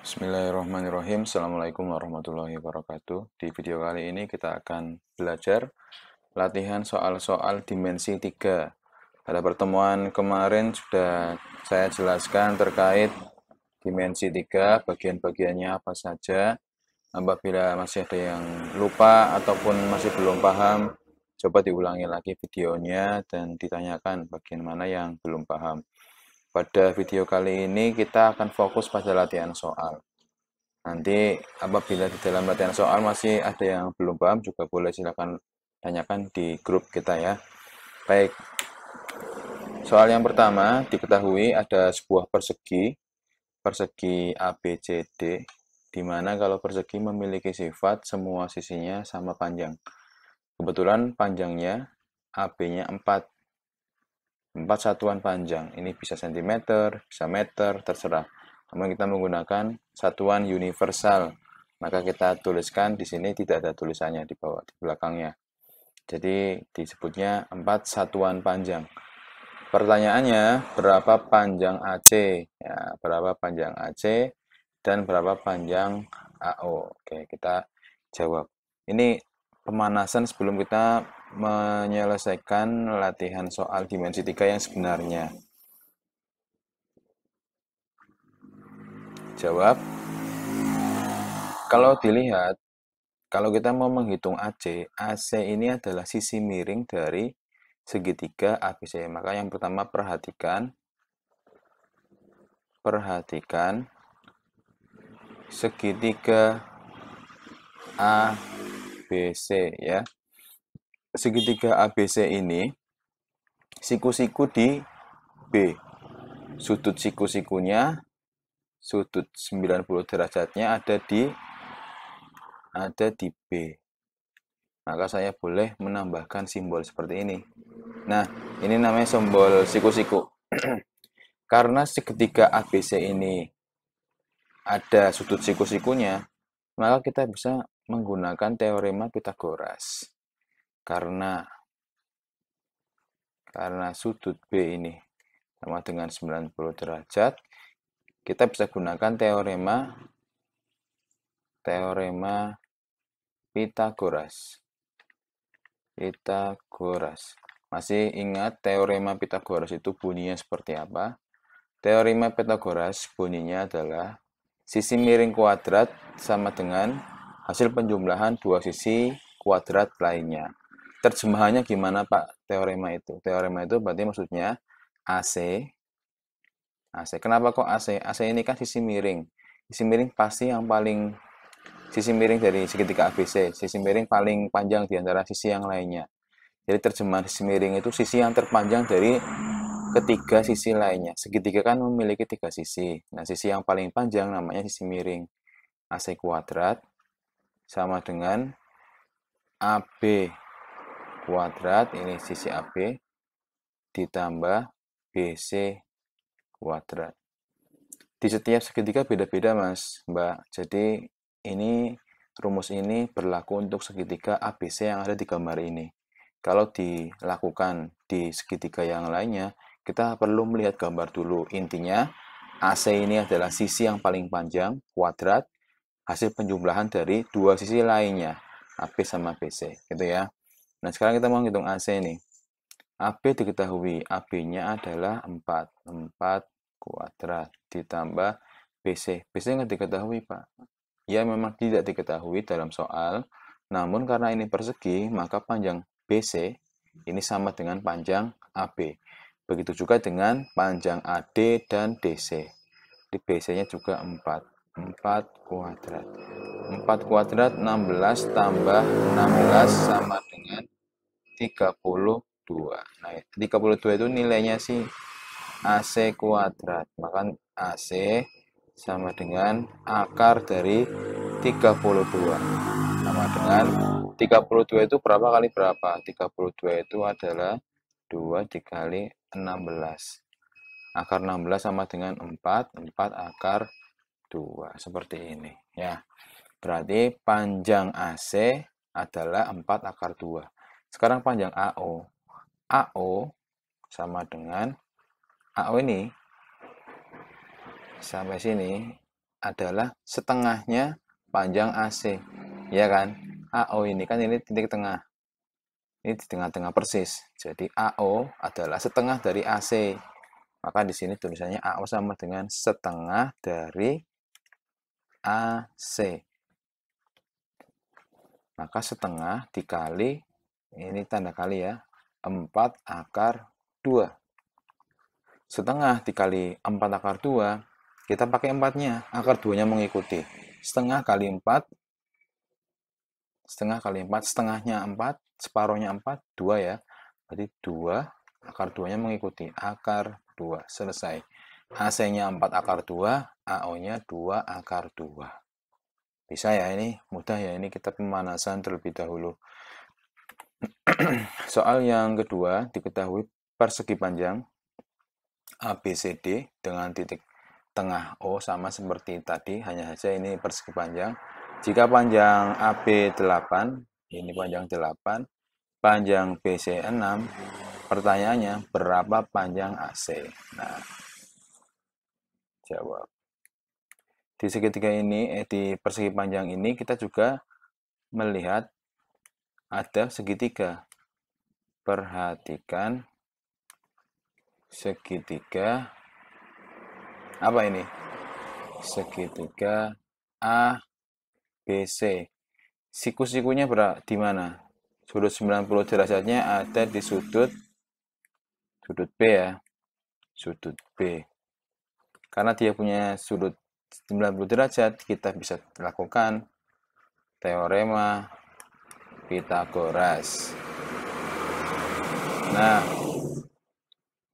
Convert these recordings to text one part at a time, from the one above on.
Bismillahirrahmanirrahim. Assalamualaikum warahmatullahi wabarakatuh. Di video kali ini kita akan belajar latihan soal-soal dimensi 3. Pada pertemuan kemarin sudah saya jelaskan terkait dimensi 3, bagian-bagiannya apa saja. Apabila masih ada yang lupa ataupun masih belum paham, coba diulangi lagi videonya dan ditanyakan bagian mana yang belum paham. Pada video kali ini kita akan fokus pada latihan soal. Nanti apabila di dalam latihan soal masih ada yang belum paham juga boleh silakan tanyakan di grup kita ya. Baik, soal yang pertama diketahui ada sebuah persegi ABCD, di mana kalau persegi memiliki sifat semua sisinya sama panjang. Kebetulan panjangnya AB-nya 4 satuan panjang. Ini bisa cm, bisa meter, terserah. Namun kita menggunakan satuan universal. Maka kita tuliskan di sini tidak ada tulisannya di bawah, di belakangnya. Jadi disebutnya 4 satuan panjang. Pertanyaannya, berapa panjang AC? Ya, berapa panjang AC dan berapa panjang AO? Oke, kita jawab. Ini pemanasan sebelum kita menyelesaikan latihan soal dimensi 3 yang sebenarnya. Jawab. Kalau dilihat, kalau kita mau menghitung AC ini adalah sisi miring dari segitiga ABC. Maka yang pertama perhatikan segitiga ABC ya. Segitiga ABC ini siku-siku di B. Sudut siku-sikunya, sudut 90 derajatnya ada di B. Maka saya boleh menambahkan simbol seperti ini. Nah, ini namanya simbol siku-siku. Karena segitiga ABC ini ada sudut siku-sikunya, maka kita bisa menggunakan teorema Pitagoras. Karena sudut B ini sama dengan 90 derajat, kita bisa gunakan teorema Pitagoras. Masih ingat teorema Pitagoras itu bunyinya seperti apa? Teorema Pitagoras bunyinya adalah sisi miring kuadrat sama dengan hasil penjumlahan dua sisi kuadrat lainnya. Terjemahannya gimana Pak teorema itu? Teorema itu berarti maksudnya AC. Kenapa kok AC? AC ini kan sisi miring. Sisi miring pasti yang paling sisi miring dari segitiga ABC. Sisi miring paling panjang di antara sisi yang lainnya. Jadi terjemahan sisi miring itu sisi yang terpanjang dari ketiga sisi lainnya. Segitiga kan memiliki 3 sisi. Nah, sisi yang paling panjang namanya sisi miring. AC kuadrat sama dengan AB kuadrat, ini sisi AB, ditambah BC kuadrat. Di setiap segitiga beda-beda Mas, Mbak. Jadi rumus ini berlaku untuk segitiga ABC yang ada di gambar ini. Kalau dilakukan di segitiga yang lainnya, kita perlu melihat gambar dulu. Intinya, AC ini adalah sisi yang paling panjang, kuadrat, hasil penjumlahan dari dua sisi lainnya, AB sama BC, gitu ya. Nah, sekarang kita mau hitung AC nih. AB diketahui, AB-nya adalah 4 kuadrat ditambah BC. BC nggak diketahui, Pak. Ya, memang tidak diketahui dalam soal, namun karena ini persegi, maka panjang BC ini sama dengan panjang AB. Begitu juga dengan panjang AD dan DC. Di BC-nya juga 4. 4 kuadrat. 4 kuadrat 16 tambah 16 sama dengan 32. Nah, 32 itu nilainya sih AC kuadrat. Maka AC sama dengan akar dari 32. Sama dengan 32 itu berapa kali berapa? 32 itu adalah 2 dikali 16. Akar 16 sama dengan 4. 4 akar 2. Seperti ini. Ya. Berarti panjang AC adalah 4 akar 2. Sekarang panjang AO. AO sama dengan AO ini sampai sini adalah setengahnya panjang AC. Ya kan? AO ini kan ini titik tengah. Ini di tengah-tengah persis. Jadi AO adalah setengah dari AC. Maka di sini tulisannya AO sama dengan setengah dari AC. Maka setengah dikali, ini tanda kali ya, 4 akar 2. Setengah dikali 4 akar 2, kita pakai 4-nya, akar 2-nya mengikuti. Setengah kali 4, setengah kali 4, setengahnya 4, separuhnya 4, 2 ya. Berarti 2, akar 2-nya mengikuti. Akar 2, selesai. AC-nya 4 akar 2, AO-nya 2 akar 2. Bisa ya, ini mudah ya, ini kita pemanasan terlebih dahulu. Soal yang kedua, diketahui persegi panjang ABCD dengan titik tengah O sama seperti tadi, hanya saja ini persegi panjang. Jika panjang AB 8, ini panjang 8, panjang BC 6, pertanyaannya berapa panjang AC? Nah, jawab. Di segitiga ini, di persegi panjang ini kita juga melihat ada segitiga. Perhatikan segitiga apa ini? Segitiga ABC. Siku-sikunya di mana? Sudut 90 derajatnya ada di sudut B ya. Sudut B. Karena dia punya sudut 90 derajat, kita bisa lakukan teorema Pythagoras. Nah,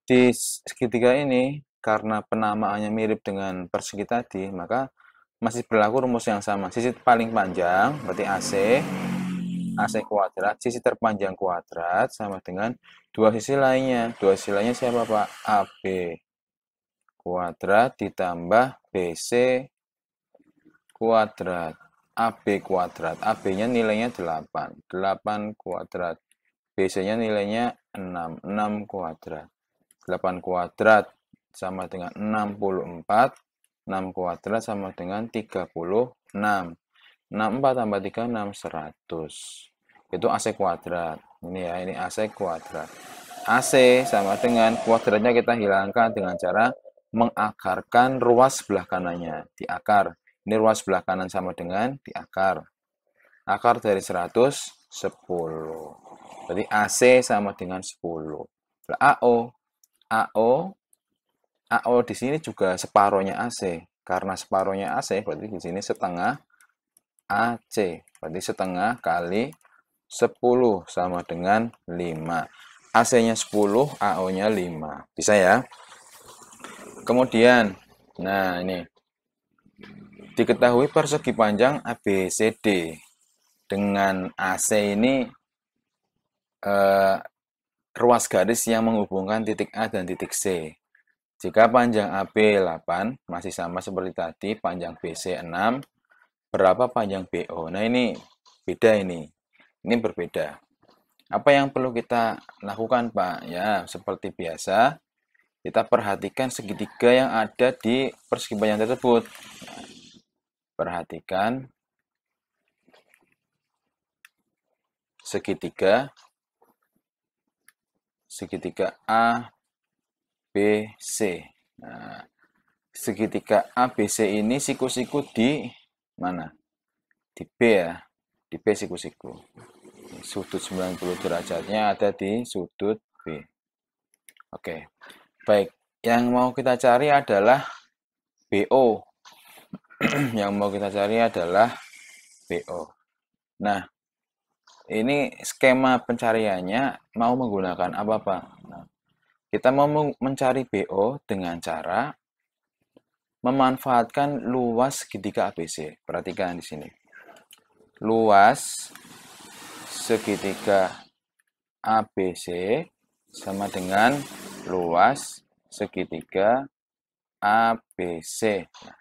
di segitiga ini, karena penamaannya mirip dengan persegi tadi, maka masih berlaku rumus yang sama. Sisi paling panjang, berarti AC kuadrat, sisi terpanjang kuadrat, sama dengan dua sisi lainnya. Dua sisi lainnya siapa Pak? AB kuadrat ditambah BC kuadrat. AB kuadrat. AB-nya nilainya 8. 8 kuadrat. BC-nya nilainya 6. 6 kuadrat. 8 kuadrat sama dengan 64. 6 kuadrat sama dengan 36. 64 tambah 36, 100. Itu AC kuadrat. Ini ya, ini AC kuadrat. AC sama dengan kuadratnya kita hilangkan dengan cara mengakarkan ruas sebelah kanannya. Diakar. Ini ruas sebelah kanan sama dengan diakar. Akar dari 100, 10. Jadi AC sama dengan 10. AO. AO di sini juga separohnya AC. Karena separohnya AC, berarti di sini setengah AC. Berarti setengah kali 10 sama dengan 5. AC-nya 10, AO-nya 5. Bisa ya? Kemudian, nah ini. Diketahui persegi panjang ABCD. Dengan AC ini ruas garis yang menghubungkan titik A dan titik C. Jika panjang AB 8, masih sama seperti tadi, panjang BC 6, berapa panjang BO? Nah ini beda ini berbeda. Apa yang perlu kita lakukan Pak? Ya, seperti biasa, kita perhatikan segitiga yang ada di persegi panjang tersebut. Perhatikan segitiga A, B, C. Nah, segitiga ABC ini siku-siku di mana? Di B ya, di B siku-siku. Sudut 90 derajatnya ada di sudut B. Oke, baik. Yang mau kita cari adalah BO. Yang mau kita cari adalah BO. Nah, ini skema pencariannya mau menggunakan apa, Pak? Nah, kita mau mencari BO dengan cara memanfaatkan luas segitiga ABC. Perhatikan di sini. Luas segitiga ABC sama dengan luas segitiga ABC. Nah,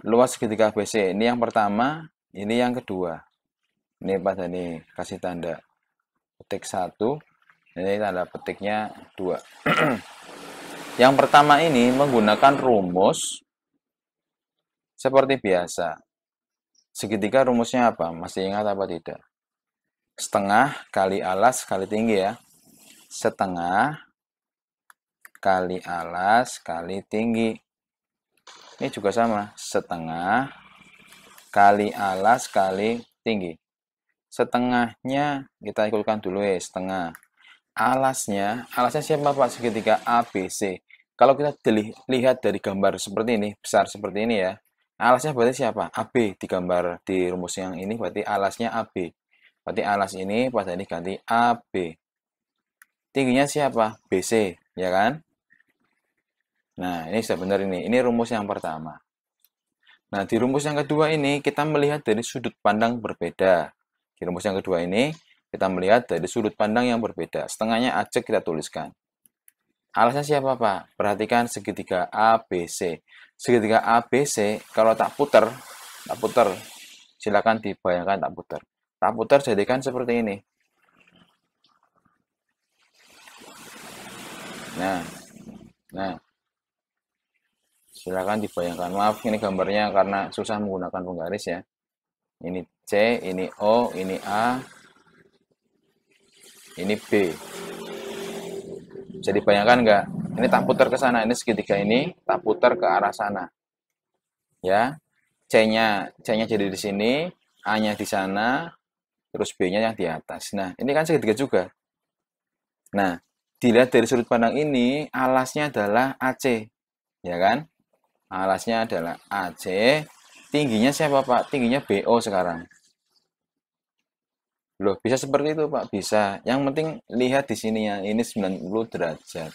luas segitiga ABC ini yang pertama, ini yang kedua. Ini pada nih kasih tanda petik 1, ini tanda petiknya 2. Yang pertama ini menggunakan rumus Seperti biasa, segitiga rumusnya apa? Masih ingat apa tidak? Setengah kali alas kali tinggi ya. Setengah kali alas kali tinggi. Ini juga sama, setengah kali alas kali tinggi. Setengahnya kita ikutkan dulu ya, setengah. Alasnya siapa Pak? Segitiga ABC. Kalau kita lihat dari gambar seperti ini, besar seperti ini ya, alasnya berarti siapa? AB. Digambar di rumus yang ini berarti alasnya AB. Berarti alas ini pada ini ganti AB. Tingginya siapa? BC, ya kan? Nah, ini sudah benar ini. Ini rumus yang pertama. Nah, di rumus yang kedua ini kita melihat dari sudut pandang berbeda. Di rumus yang kedua ini kita melihat dari sudut pandang yang berbeda. Setengahnya acek kita tuliskan. Alasnya siapa, Pak? Perhatikan segitiga ABC. Segitiga ABC kalau tak putar, silakan dibayangkan tak putar. Tak putar jadikan seperti ini. Nah, silakan dibayangkan. Maaf, ini gambarnya karena susah menggunakan penggaris ya. Ini C, ini O, ini A, ini B. Bisa dibayangkan nggak? Ini tak putar ke sana. Ini segitiga ini tak putar ke arah sana. Ya, C-nya jadi di sini, A-nya di sana, terus B-nya yang di atas. Nah, ini kan segitiga juga. Nah, dilihat dari sudut pandang ini, alasnya adalah AC, ya kan? Alasnya adalah AC. Tingginya siapa, Pak? Tingginya BO sekarang. Loh, bisa seperti itu, Pak? Bisa. Yang penting lihat di sini ya, ini 90 derajat.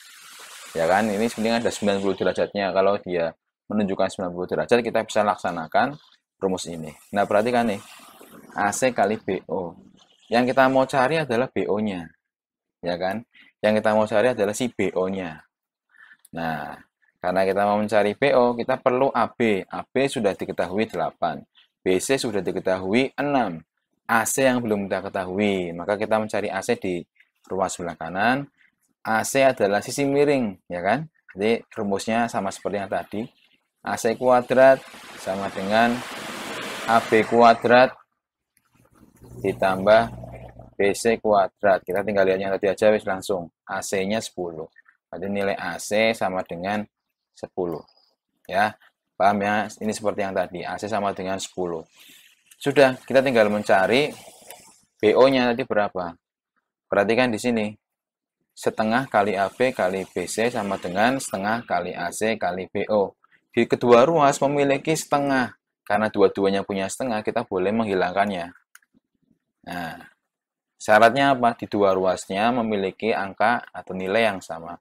Ya kan? Ini sebenarnya ada 90 derajatnya. Kalau dia menunjukkan 90 derajat, kita bisa laksanakan rumus ini. Nah, perhatikan nih. AC kali BO. Yang kita mau cari adalah BO-nya. Ya kan? Yang kita mau cari adalah si BO-nya. Nah, karena kita mau mencari BO, kita perlu AB. AB sudah diketahui 8. BC sudah diketahui 6. AC yang belum kita ketahui. Maka kita mencari AC di ruas sebelah kanan. AC adalah sisi miring, ya kan? Jadi rumusnya sama seperti yang tadi. AC kuadrat sama dengan AB kuadrat ditambah BC kuadrat. Kita tinggal lihat yang tadi aja wis langsung. AC-nya 10. Berarti nilai AC sama dengan 10. Ya, paham ya? Ini seperti yang tadi. AC sama dengan 10. Sudah, kita tinggal mencari BO-nya tadi berapa. Perhatikan di sini. Setengah kali AB kali BC sama dengan setengah kali AC kali BO. Di kedua ruas memiliki setengah. Karena dua-duanya punya setengah, kita boleh menghilangkannya. Nah, syaratnya apa? Di dua ruasnya memiliki angka atau nilai yang sama.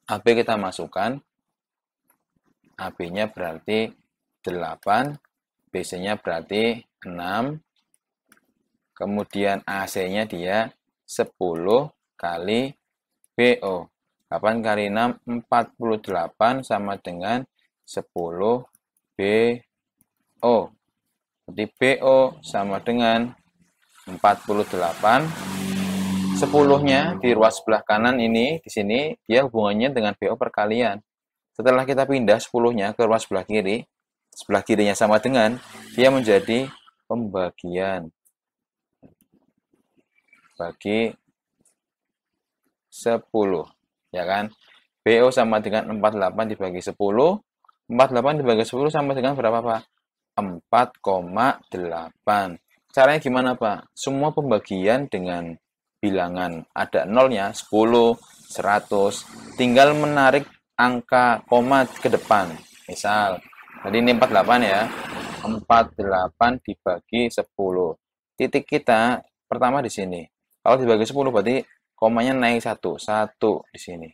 AB kita masukkan. AB-nya berarti 8. BC-nya berarti 6. Kemudian AC-nya dia 10 kali BO. 8 kali 6, 48 sama dengan 10 BO. Jadi BO sama dengan 48. 10-nya di ruas sebelah kanan ini, di sini, dia hubungannya dengan BO perkalian. Setelah kita pindah 10-nya ke ruas sebelah kiri, sebelah kirinya sama dengan, dia menjadi pembagian. Bagi 10, ya kan? BO sama dengan 48 dibagi 10. 48 dibagi 10 sama dengan berapa, Pak? 4,8. Caranya gimana, Pak? Semua pembagian dengan bilangan ada nolnya, 10, 100. Tinggal menarik angka koma ke depan. Misal, tadi ini 48 ya. 48 dibagi 10. Titik kita pertama di sini. Kalau dibagi 10 berarti komanya naik 1 di sini.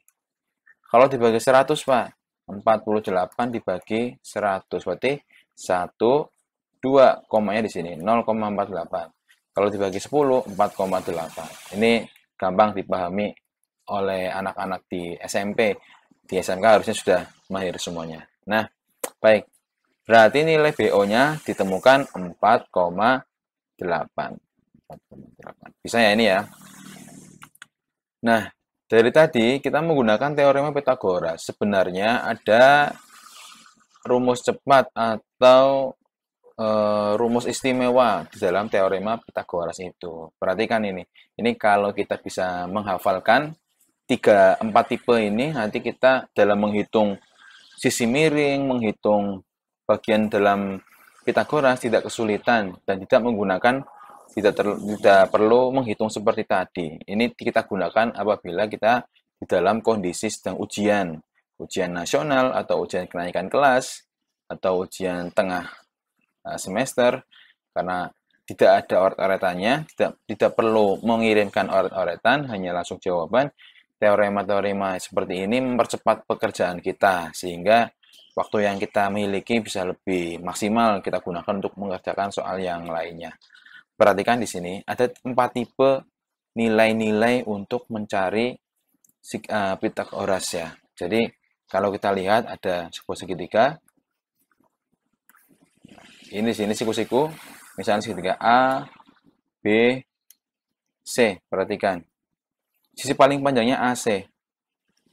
Kalau dibagi 100, Pak, 48 dibagi 100 berarti 1, 2, komanya di sini 0,48. Kalau dibagi 10, 4,8. Ini gampang dipahami oleh anak-anak di SMP. Di SMK harusnya sudah mahir semuanya. Nah, baik. Berarti nilai BO-nya ditemukan 4,8. Bisa ya ini ya? Nah, dari tadi kita menggunakan teorema Pythagoras. Sebenarnya ada rumus cepat atau rumus istimewa di dalam teorema Pythagoras itu. Perhatikan ini. Ini kalau kita bisa menghafalkan 4 tipe ini, nanti kita dalam menghitung sisi miring, menghitung bagian dalam Pythagoras tidak kesulitan dan tidak perlu menghitung seperti tadi. Ini kita gunakan apabila kita di dalam kondisi sedang ujian nasional atau ujian kenaikan kelas atau ujian tengah semester, karena tidak ada oret-oretannya, tidak perlu mengirimkan oret-oretan, hanya langsung jawaban. Teorema-teorema seperti ini mempercepat pekerjaan kita, sehingga waktu yang kita miliki bisa lebih maksimal kita gunakan untuk mengerjakan soal yang lainnya. Perhatikan di sini, ada 4 tipe nilai-nilai untuk mencari Pythagoras ya. Jadi, kalau kita lihat ada sebuah segitiga, ini di sini siku-siku, misalnya segitiga A, B, C. Perhatikan. Sisi paling panjangnya AC.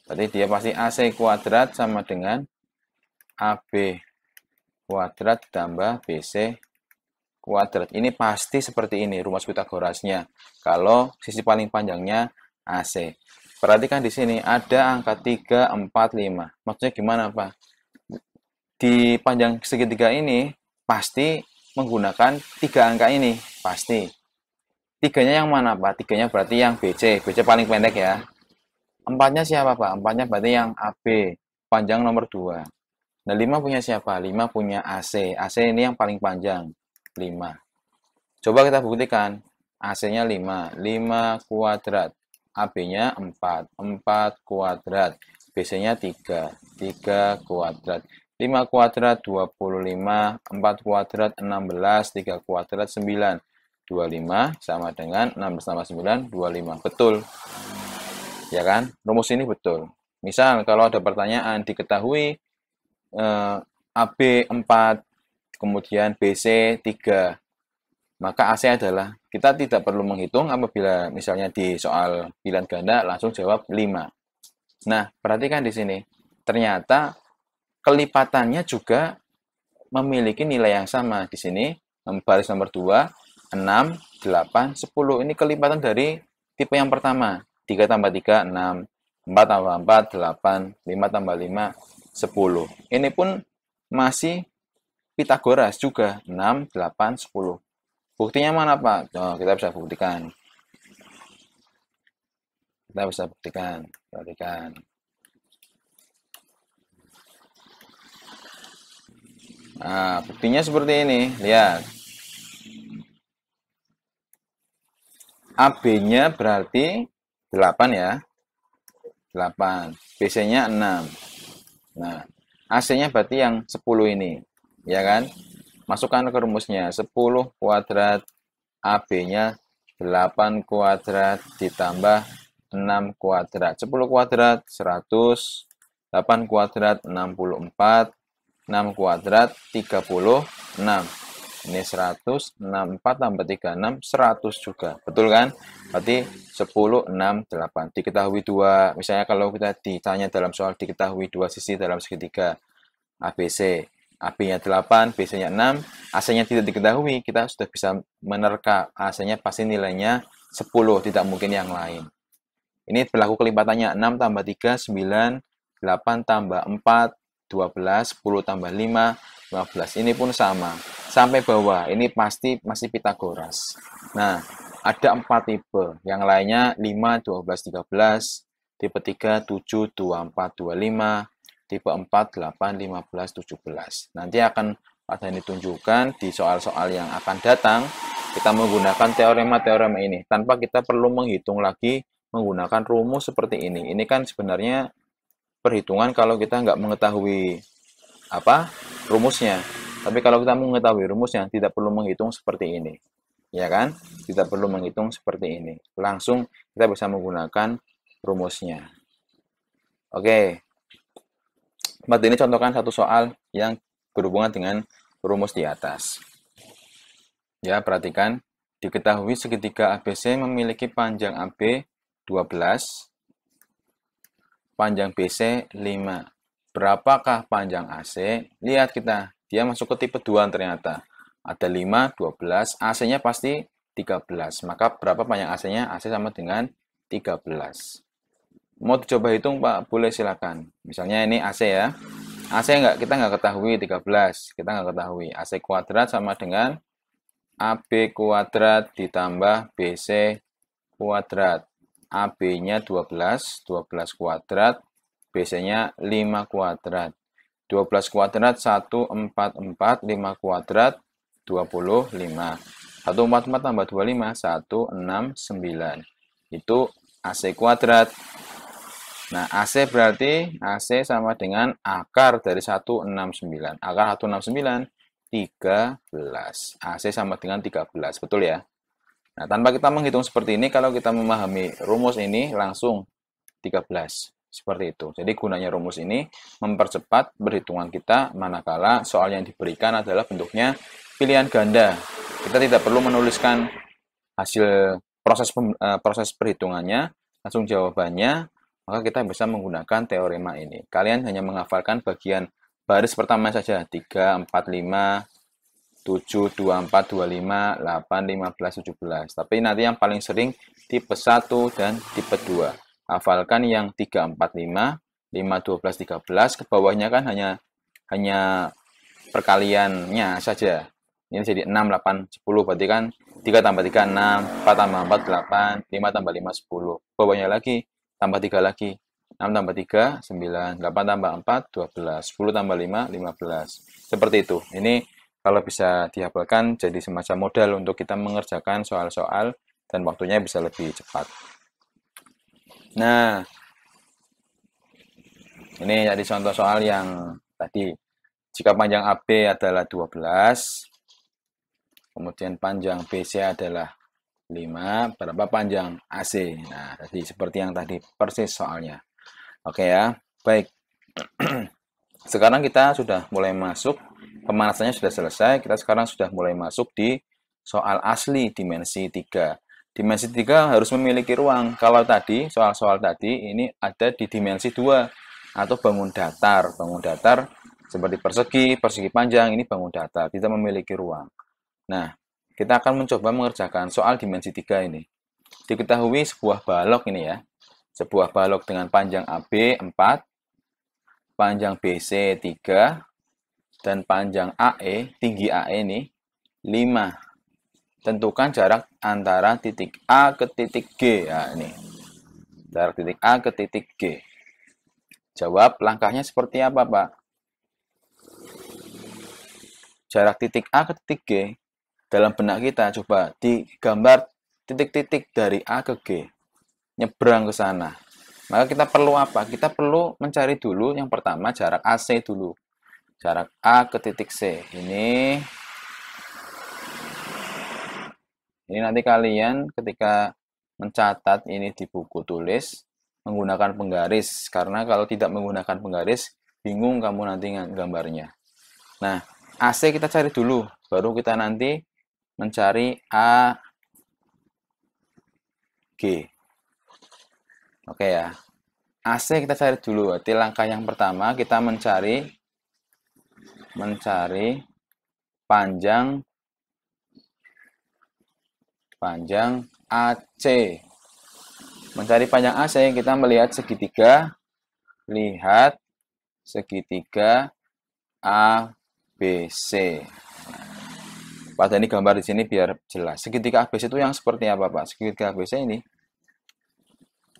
Berarti dia pasti AC kuadrat sama dengan AB kuadrat ditambah BC kuadrat. Ini pasti seperti ini rumus Pythagorasnya. Kalau sisi paling panjangnya AC. Perhatikan di sini ada angka 3, 4, 5. Maksudnya gimana, Pak? Di panjang segitiga ini pasti menggunakan 3 angka ini, pasti. Tiganya yang mana, Pak? Tiganya berarti yang BC. BC paling pendek ya. 4-nya siapa, Pak? 4-nya berarti yang AB, panjang nomor 2. Nah, 5 punya siapa? 5 punya AC. AC ini yang paling panjang, 5. Coba kita buktikan. AC-nya 5. 5 kuadrat. AB-nya 4. 4 kuadrat. BC-nya 3. 3 kuadrat. 5 kuadrat 25, 4 kuadrat 16, 3 kuadrat 9. 25 sama dengan 16 tambah 9, 25. Betul. Ya kan? Rumus ini betul. Misal kalau ada pertanyaan diketahui AB 4, kemudian BC 3. Maka AC adalah, kita tidak perlu menghitung apabila misalnya di soal pilihan ganda langsung jawab 5. Nah, perhatikan di sini. Ternyata kelipatannya juga memiliki nilai yang sama. Di sini, baris nomor 2, 6, 8, 10. Ini kelipatan dari tipe yang pertama. 3 tambah 3, 6. 4 tambah 4, 8. 5 tambah 5, 10. Ini pun masih Pythagoras juga. 6, 8, 10. Buktinya mana, Pak? Oh, kita bisa buktikan. Perhatikan. Nah, buktinya seperti ini. Lihat. AB-nya berarti 8 ya. 8. BC-nya 6. Nah, AC-nya berarti yang 10 ini. Ya kan? Masukkan ke rumusnya. 10 kuadrat. AB-nya 8 kuadrat ditambah 6 kuadrat. 10 kuadrat 100. 8 kuadrat 64. 6 kuadrat 36. Ini 100, 64 tambah 36, 100 juga. Betul kan? Berarti 10, 6, 8. Diketahui 2. Misalnya kalau kita ditanya dalam soal diketahui 2 sisi dalam segitiga ABC. AB-nya 8, BC-nya 6, AC-nya tidak diketahui. Kita sudah bisa menerka AC-nya pasti nilainya 10, tidak mungkin yang lain. Ini berlaku kelipatannya 6 tambah 3, 9, 8 tambah 4, 12, 10 tambah 5, 15. Ini pun sama. Sampai bawah, ini pasti masih Pythagoras. Nah, ada 4 tipe. Yang lainnya 5, 12, 13. Tipe 3, 7, 24, 25. Tipe 4, 8, 15, 17. Nanti akan ada ditunjukkan di soal-soal yang akan datang. Kita menggunakan teorema-teorema ini. Tanpa kita perlu menghitung lagi menggunakan rumus seperti ini. Ini kan sebenarnya perhitungan kalau kita nggak mengetahui rumusnya. Tapi kalau kita mengetahui rumusnya, tidak perlu menghitung seperti ini. Ya kan? Tidak perlu menghitung seperti ini. Langsung kita bisa menggunakan rumusnya. Oke. Berarti ini contohkan satu soal yang berhubungan dengan rumus di atas. Ya, perhatikan. Diketahui segitiga ABC memiliki panjang AB 12, panjang BC 5. Berapakah panjang AC? Lihat kita, dia masuk ke tipe 2 ternyata. Ada 5, 12, AC-nya pasti 13. Maka berapa panjang AC-nya? AC sama dengan 13. Mau dicoba hitung, Pak? Boleh silakan. Misalnya ini AC ya. AC kita nggak ketahui 13. Kita nggak ketahui. AC kuadrat sama dengan AB kuadrat ditambah BC kuadrat. AB-nya 12, 12 kuadrat, BC-nya 5 kuadrat. 12 kuadrat 144, 5 kuadrat 25. 144 tambah 25 169. Itu AC kuadrat. Nah, AC berarti AC sama dengan akar dari 169. Akar 169 13. AC sama dengan 13, betul ya? Nah, tanpa kita menghitung seperti ini, kalau kita memahami rumus ini langsung 13. Seperti itu. Jadi gunanya rumus ini mempercepat perhitungan kita manakala soal yang diberikan adalah bentuknya pilihan ganda. Kita tidak perlu menuliskan hasil proses perhitungannya, langsung jawabannya, maka kita bisa menggunakan teorema ini. Kalian hanya menghafalkan bagian baris pertama saja, 3, 4, 5, 7, 24, 25, 8, 15, 17. Tapi nanti yang paling sering tipe 1 dan tipe 2. Hafalkan yang 3, 4, 5, 5, 12, 13. Ke bawahnya kan hanya perkaliannya saja. Ini jadi 6, 8, 10. Berarti kan 3 tambah 3, 6. 4 tambah 4, 8. 5 tambah 5, 10. Bawahnya lagi, tambah 3 lagi. 6 tambah 3, 9. 8 tambah 4, 12. 10 tambah 5, 15. Seperti itu. Ini kalau bisa dihafalkan jadi semacam modal untuk kita mengerjakan soal-soal dan waktunya bisa lebih cepat. Nah, ini jadi contoh soal yang tadi. Jika panjang AB adalah 12, kemudian panjang BC adalah 5, berapa panjang AC? Nah, tadi seperti yang tadi persis soalnya. Oke ya, baik. Sekarang kita sudah mulai masuk, pemanasannya sudah selesai, kita sekarang sudah mulai masuk di soal asli dimensi 3. Dimensi 3 harus memiliki ruang. Kalau tadi, soal-soal tadi, ini ada di dimensi 2, atau bangun datar. Bangun datar seperti persegi, persegi panjang, ini bangun datar, tidak memiliki ruang. Nah, kita akan mencoba mengerjakan soal dimensi 3 ini. Diketahui sebuah balok ini ya, sebuah balok dengan panjang AB 4, panjang BC 3, dan panjang AE, tinggi AE ini 5. Tentukan jarak antara titik A ke titik G. Nah, ini. Jarak titik A ke titik G. Jawab langkahnya seperti apa, Pak? Jarak titik A ke titik G, dalam benak kita coba digambar titik-titik dari A ke G. Nyebrang ke sana. Maka kita perlu apa? Kita perlu mencari dulu yang pertama jarak AC dulu. Jarak A ke titik C. Ini nanti kalian ketika mencatat ini di buku tulis menggunakan penggaris, karena kalau tidak menggunakan penggaris bingung kamu nanti gambarnya. Nah, AC kita cari dulu, baru kita nanti mencari AG. Oke ya. AC kita cari dulu. Berarti langkah yang pertama kita mencari panjang AC. Mencari panjang AC, kita melihat segitiga. Lihat segitiga ABC. Pada ini gambar di sini biar jelas. Segitiga ABC itu yang seperti apa, Pak? Segitiga ABC ini.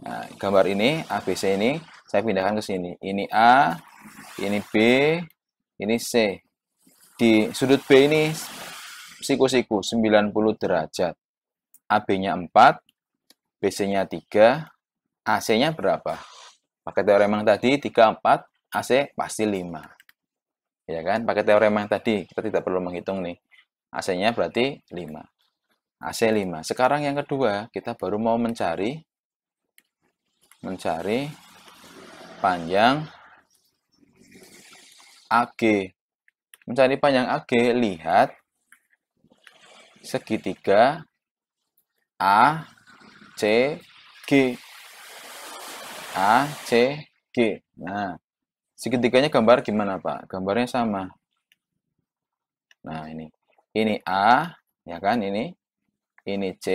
Nah, gambar ini ABC ini saya pindahkan ke sini. Ini A, ini B, ini C. Di sudut B ini siku-siku 90 derajat. AB-nya 4, BC-nya 3, AC-nya berapa? Pakai teorema yang tadi 3, 4, AC pasti 5. Ya kan? Pakai teorema yang tadi, kita tidak perlu menghitung nih. AC-nya berarti 5. AC 5. Sekarang yang kedua, kita baru mau mencari panjang AG. Mencari panjang AG, lihat segitiga ACG. ACG. Nah, Segitiganya gambar gimana, Pak? Gambarnya sama. Nah, ini A, ya kan? Ini C,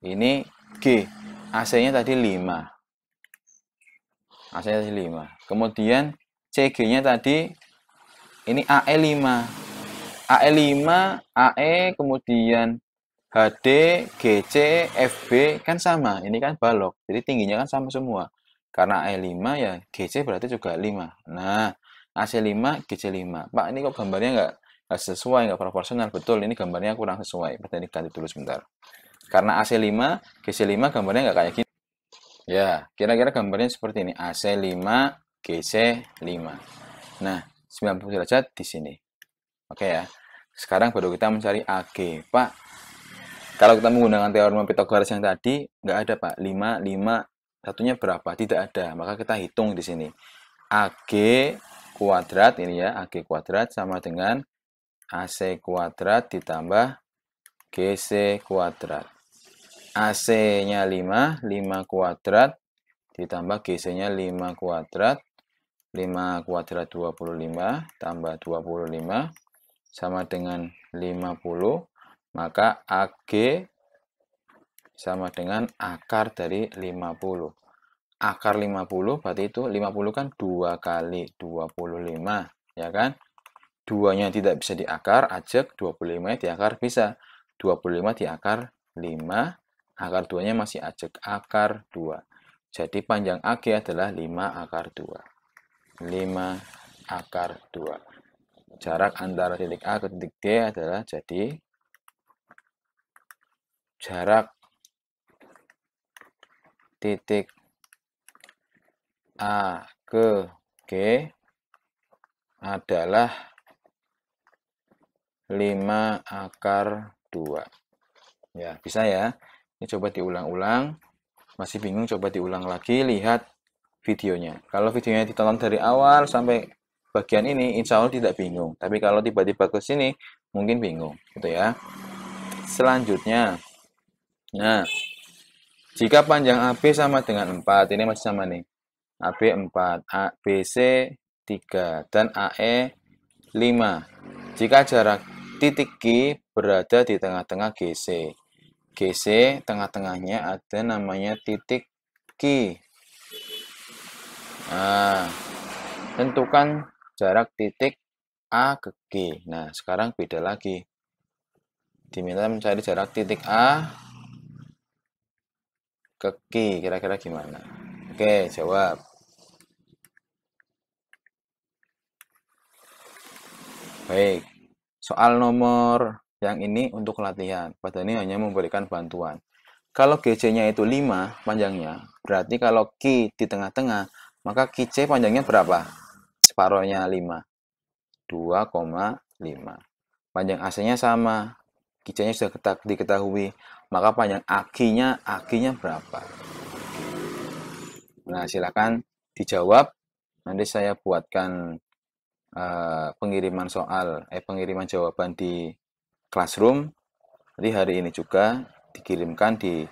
ini G. AC-nya tadi 5. AC-nya tadi 5. Kemudian CG-nya tadi ini AE 5. AE 5, AE, kemudian HD, GC, FB kan sama. Ini kan balok. Jadi tingginya kan sama semua. Karena AE 5 ya GC berarti juga 5. Nah, AC 5, GC 5. Pak, ini kok gambarnya nggak sesuai, nggak proporsional. Betul, ini gambarnya kurang sesuai. Berarti ganti dulu sebentar. Karena AC 5, GC 5 gambarnya nggak kayak gini. Ya, kira-kira gambarnya seperti ini. AC 5, GC 5. Nah, 90 derajat di sini. Oke ya. Sekarang baru kita mencari AG. Pak, kalau kita menggunakan teorema Pythagoras yang tadi, nggak ada, Pak. 5, 5, satunya berapa? Tidak ada. Maka kita hitung di sini. AG kuadrat, ini ya, AG kuadrat sama dengan AC kuadrat ditambah GC kuadrat. AC-nya 5, 5 kuadrat ditambah GC-nya 5 kuadrat. 5 kuadrat 25 tambah 25 sama dengan 50. Maka AG sama dengan akar dari 50. Akar 50 berarti itu 50 kan 2 kali 25, ya kan? 2-nya tidak bisa diakar, ajak 25-nya diakar bisa. 25 diakar 5, akar 2-nya masih ajak, akar 2. Jadi panjang AG adalah 5 akar 2. 5 akar 2. Jarak antara titik A ke titik D adalah jadi jarak titik A ke G adalah 5 akar 2. Ya, bisa ya. Ini coba diulang-ulang. Masih bingung, coba diulang lagi, lihat videonya. Kalau videonya ditonton dari awal sampai bagian ini, insya Allah tidak bingung. Tapi kalau tiba-tiba ke sini, mungkin bingung. Gitu ya. Selanjutnya, nah, jika panjang AB sama dengan 4, ini masih sama nih. AB 4, BC 3, dan AE 5. Jika jarak titik Q berada di tengah-tengah GC. GC tengah-tengahnya ada namanya titik Q. Nah, tentukan jarak titik A ke G. Nah, sekarang beda lagi. Diminta mencari jarak titik A ke Q. Kira-kira gimana? Oke, jawab. Baik. Soal nomor yang ini untuk latihan. Pada ini hanya memberikan bantuan. Kalau GC-nya itu 5 panjangnya, berarti kalau Q di tengah-tengah, maka QC panjangnya berapa? Separohnya 5. 2,5. Panjang AC-nya sama. QC-nya sudah diketahui. Maka panjang AG-nya berapa? Nah, silakan dijawab. Nanti saya buatkan pengiriman jawaban di Classroom. Jadi hari ini juga dikirimkan di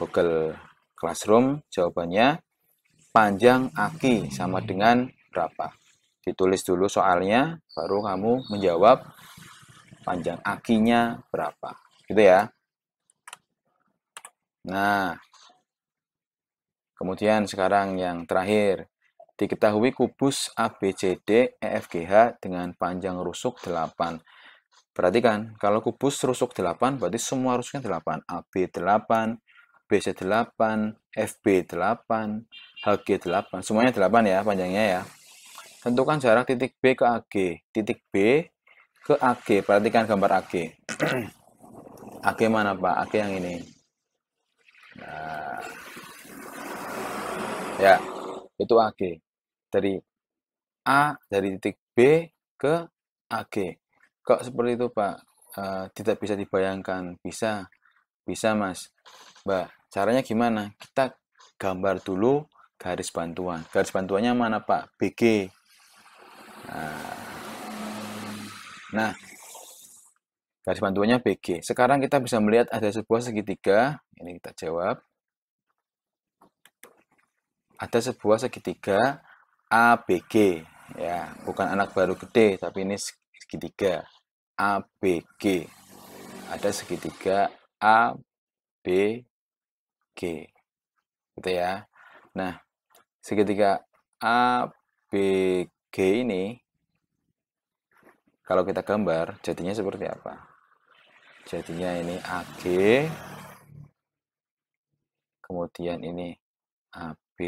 Google Classroom jawabannya. Panjang AG sama dengan berapa? Ditulis dulu soalnya, baru kamu menjawab panjang AG-nya berapa. Gitu ya. Nah, kemudian sekarang yang terakhir. Diketahui kubus ABCD EFGH dengan panjang rusuk 8. Perhatikan, kalau kubus rusuk 8, berarti semua rusuknya 8. AB 8, BC 8, FB 8, HG 8. Semuanya 8 ya panjangnya ya. Tentukan jarak titik B ke AG. Titik B ke AG. Perhatikan gambar AG. AG mana, Pak? AG yang ini. Nah, ya, itu AG. Dari titik B ke AG. Kok seperti itu, Pak? Tidak bisa dibayangkan. Bisa. Bisa, Mas. Mbak, caranya gimana? Kita gambar dulu garis bantuan. Garis bantuannya mana, Pak? BG. Nah, garis bantuannya BG. Sekarang kita bisa melihat ada sebuah segitiga. Ini kita jawab. Ada sebuah segitiga ABG. Ya, bukan anak baru gede, tapi ini segitiga. ABG. Ada segitiga ABG. Gitu ya. Nah, segitiga ABG ini kalau kita gambar jadinya seperti apa? Jadinya ini AG, kemudian ini AB,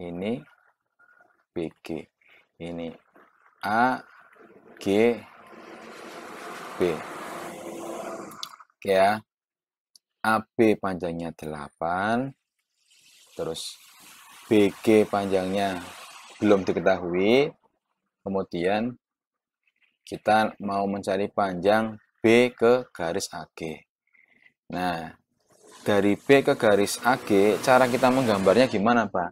ini BG, ini AG, B. Oke ya, AB panjangnya 8, terus BG panjangnya belum diketahui, kemudian kita mau mencari panjang B ke garis AG. Nah, dari B ke garis AG, cara kita menggambarnya gimana, Pak?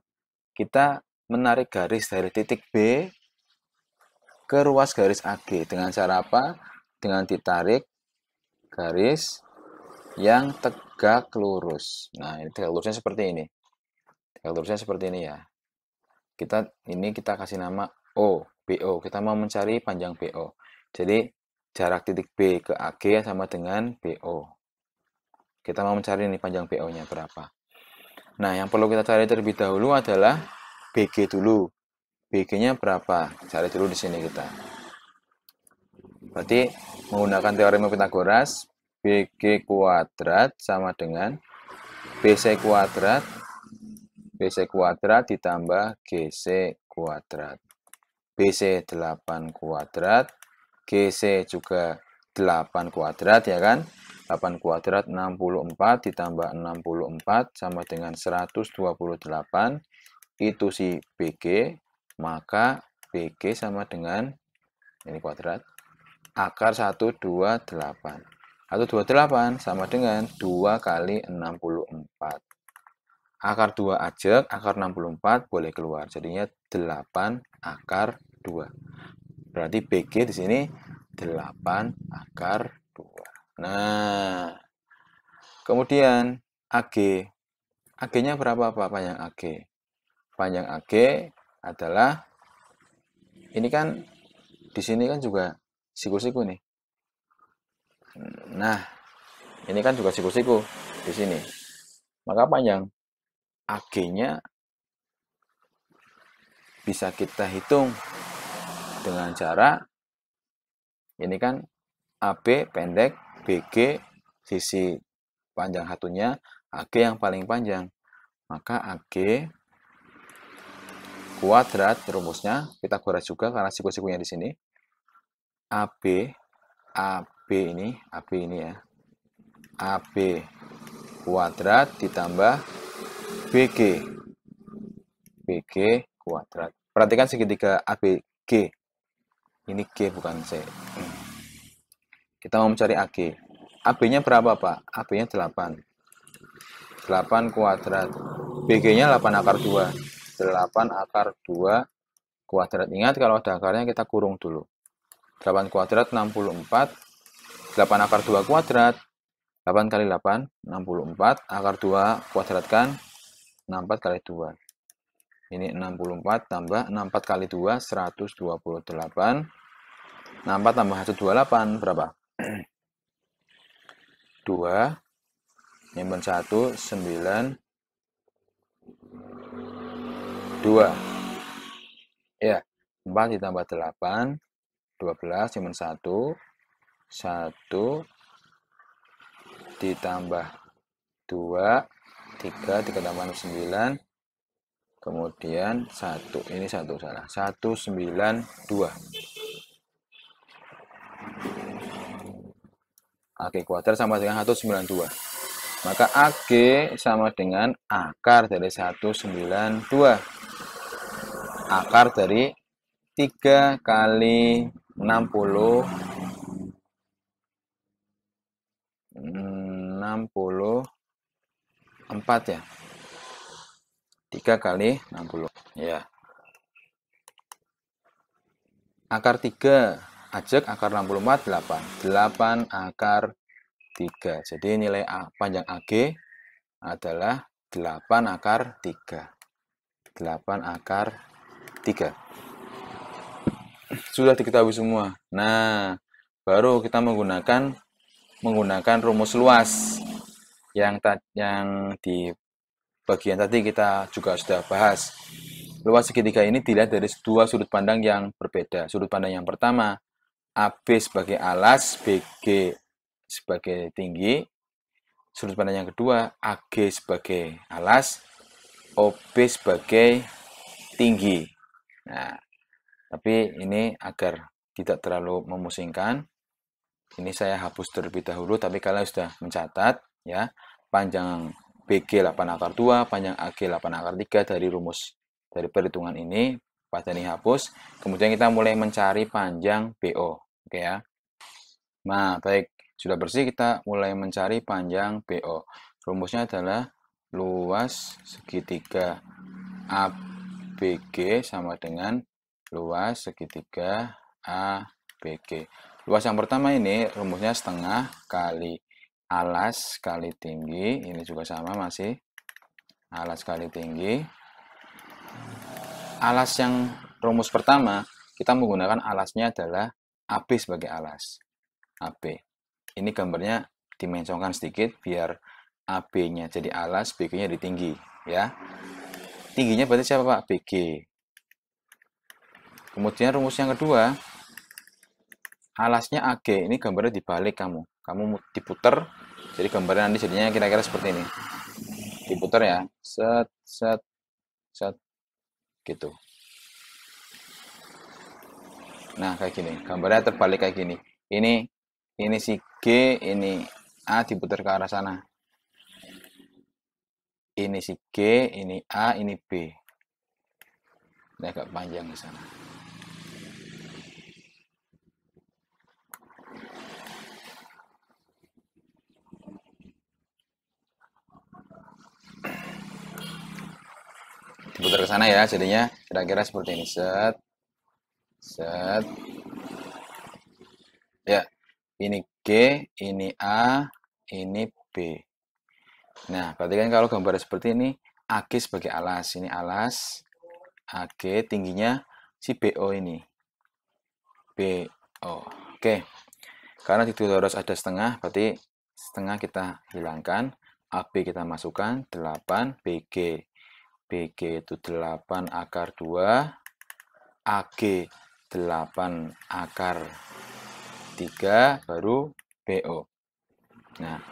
Kita menarik garis dari titik B ke ruas garis AG. Dengan cara apa? Dengan ditarik garis yang tegak lurus. Nah, ini tegak lurusnya seperti ini. Tegak lurusnya seperti ini ya. Kita kasih nama O, BO. Kita mau mencari panjang BO. Jadi, jarak titik B ke AG sama dengan BO. Kita mau mencari ini panjang BO-nya berapa. Nah, yang perlu kita cari terlebih dahulu adalah BG dulu. BG-nya berapa? Cari dulu di sini kita. Berarti menggunakan teorema Pythagoras, BG kuadrat sama dengan BC kuadrat ditambah GC kuadrat. BC 8 kuadrat, GC juga 8 kuadrat ya kan? 8 kuadrat 64 ditambah 64 sama dengan 128. Itu si BG, maka BG sama dengan ini kuadrat akar 128. 128 sama dengan 2 kali 64. Akar 2 ajak, akar 64 boleh keluar. Jadinya 8 akar 2. Berarti BG di sini 8 akar 2. Nah, kemudian AG. AG-nya berapa Pak panjang AG? Panjang AG adalah ini kan di sini kan juga siku-siku nih. Nah, ini kan juga siku-siku di sini. Maka panjang AG-nya bisa kita hitung dengan cara ini kan AB pendek, BG sisi panjang satunya, AG yang paling panjang. Maka AG kuadrat rumusnya Pythagoras juga karena siku-sikunya di sini. AB ini ya. AB kuadrat ditambah BG kuadrat. Perhatikan segitiga ABG. Ini G bukan C. Kita mau mencari AG. AB-nya berapa, Pak? AB-nya 8. 8 kuadrat. BG-nya 8 akar 2. 8 akar 2 kuadrat. Ingat kalau ada akarnya kita kurung dulu. 8 kuadrat 64. 8 akar 2 kuadrat. 8 kali 8, 64. Akar 2 kuadratkan 64 kali 2. Ini 64 tambah 64 kali 2, 128. 64 tambah 128 berapa? 2 nyimpen 1 9 2 ya 4 ditambah 8 12 nyimpen 1 1 ditambah 2 3 tambah 9 kemudian 1 ini 1 salah 192 AG kuadrat sama dengan 192. Maka AG sama dengan akar dari 192. Akar dari 3 kali 64 ya. 3 kali 60. Ya. Akar 3 ajak akar 64 8. 8 akar 3. Jadi nilai panjang AG adalah 8 akar 3. 8 akar 3. Sudah diketahui semua. Nah, baru kita menggunakan rumus luas yang di bagian tadi kita juga sudah bahas. Luas segitiga ini dilihat dari dua sudut pandang yang berbeda. Sudut pandang yang pertama, AB sebagai alas, BG sebagai tinggi. Sudut pandang yang kedua, AG sebagai alas, OB sebagai tinggi. Nah, tapi ini agar tidak terlalu memusingkan, ini saya hapus terlebih dahulu, tapi kalian sudah mencatat ya, panjang BG 8/2, panjang AG 8/3 dari rumus dari perhitungan ini, pada ini hapus. Kemudian kita mulai mencari panjang BO. Oke ya. Nah, baik, sudah bersih, kita mulai mencari panjang BO. Rumusnya adalah luas segitiga ABG sama dengan luas segitiga ABG. Luas yang pertama ini rumusnya setengah kali alas kali tinggi. Ini juga sama, masih alas kali tinggi. Alas yang rumus pertama, kita menggunakan alasnya adalah AB sebagai alas. AB. Ini gambarnya dimensiongkan sedikit biar AB-nya jadi alas, BG-nya jadi tinggi, ya. Tingginya berarti siapa, Pak? BG. Kemudian rumus yang kedua, alasnya AG. Ini gambarnya dibalik kamu. Kamu diputer, jadi gambarnya nanti jadinya kira-kira seperti ini. Diputer ya. Set, set, set. Gitu. Nah, kayak gini. Gambarnya terbalik kayak gini. Ini si G, ini A diputar ke arah sana. Ini si G, ini A, ini B. Ini agak panjang ke sana. Diputar ke sana ya, jadinya kira-kira seperti ini. Set, set. Ya, ini G, ini A, ini B. Nah, berarti kan kalau gambar seperti ini, AG sebagai alas. Ini alas, AG tingginya si BO ini. BO. Oke. Karena di harus ada setengah, berarti setengah kita hilangkan. AB kita masukkan, 8. BG. BG itu 8 akar 2. AG 8 akar 3, baru BO. Nah,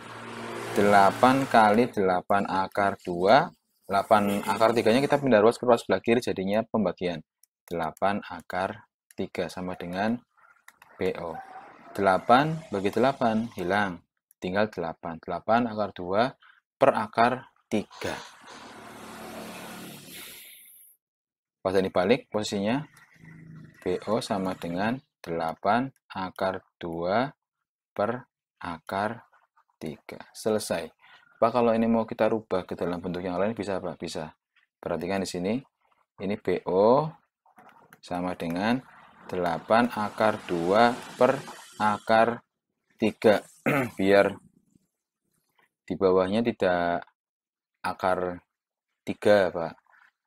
8 kali 8 akar 2, 8 akar 3-nya kita pindah ruas ke ruas sebelah kiri, jadinya pembagian. 8 akar 3 sama dengan BO. 8 bagi 8, hilang. Tinggal 8. 8 akar 2 per akar 3. Pas ini balik posisinya, BO sama dengan 8 akar 2 per akar 3. Selesai. Pak, kalau ini mau kita rubah ke dalam bentuk yang lain bisa, Pak? Bisa. Perhatikan di sini. Ini BO sama dengan 8 akar 2 per akar 3. Biar di bawahnya tidak akar 3, Pak.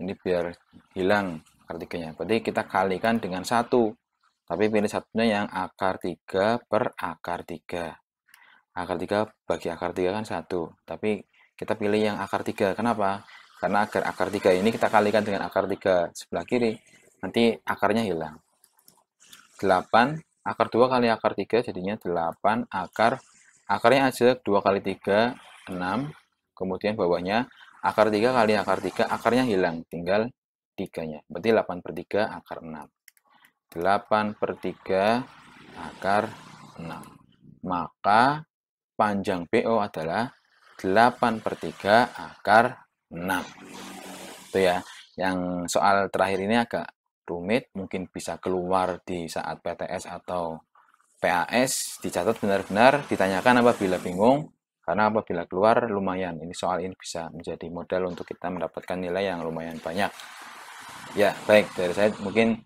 Ini biar hilang akar 3-nya. Berarti kita kalikan dengan 1. Tapi pilih satunya yang akar 3 per akar 3. Akar 3 bagi akar 3 kan 1. Tapi kita pilih yang akar 3. Kenapa? Karena agar akar 3 ini kita kalikan dengan akar 3 sebelah kiri. Nanti akarnya hilang. 8 akar 2 kali akar 3 jadinya 8 akar. Akarnya aja 2 kali 3, 6. Kemudian bawahnya akar 3 kali akar 3, akarnya hilang. Tinggal 3-nya. Berarti 8 per 3 akar 6. 8 per 3 akar 6. Maka panjang BO adalah 8 per 3 akar 6. Itu ya. Yang soal terakhir ini agak rumit, mungkin bisa keluar di saat PTS atau PAS. Dicatat benar-benar, ditanyakan apabila bingung, karena apabila keluar lumayan. Ini soal ini bisa menjadi modal untuk kita mendapatkan nilai yang lumayan banyak. Ya, baik, dari saya mungkin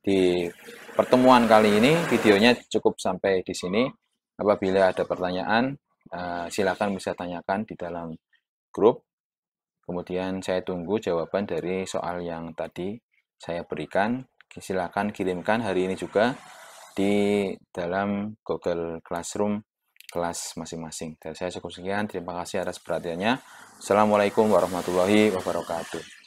di pertemuan kali ini videonya cukup sampai di sini. Apabila ada pertanyaan, silakan bisa tanyakan di dalam grup. Kemudian saya tunggu jawaban dari soal yang tadi saya berikan. Silakan kirimkan hari ini juga di dalam Google Classroom kelas masing-masing. Dari saya cukup sekian. Terima kasih atas perhatiannya. Assalamualaikum warahmatullahi wabarakatuh.